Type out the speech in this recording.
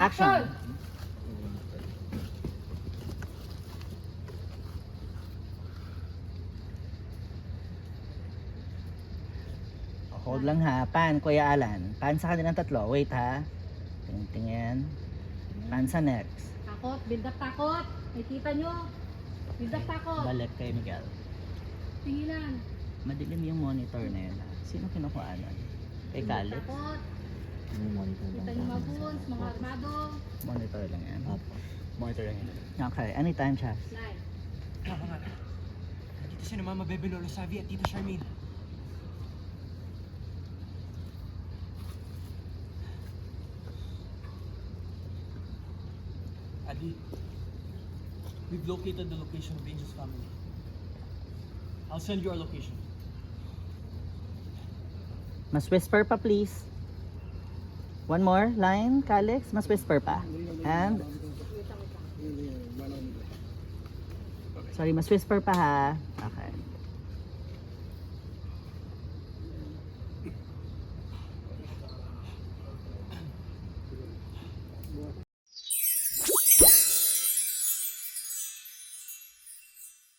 Action! Hold lang ha. Pan, Kuya Alan. Pan sa kanilang tatlo. Wait ha. Tingin. Pan sa next. Takot, build up takot. Nakikita nyo? Build up takot. Balik kay Miguel. Tingilan. Madilim yung monitor na yun ha. Sino kinukuhanan? Kay Calix? Takot. Monitor Kita nyo mga goons, mga armado. Monitor lang yan. Monitor lang yun. Okay, anytime siya. Live. Tama nga. Nandito si na Mama Bebe Lolo Savi at Tita Charmaine. Adi, we've located the location of Angel's family. I'll send you our location. Mas whisper pa please. One more line, Calix. Mas whisper pa. And sorry, mas whisper pa ha. Okay.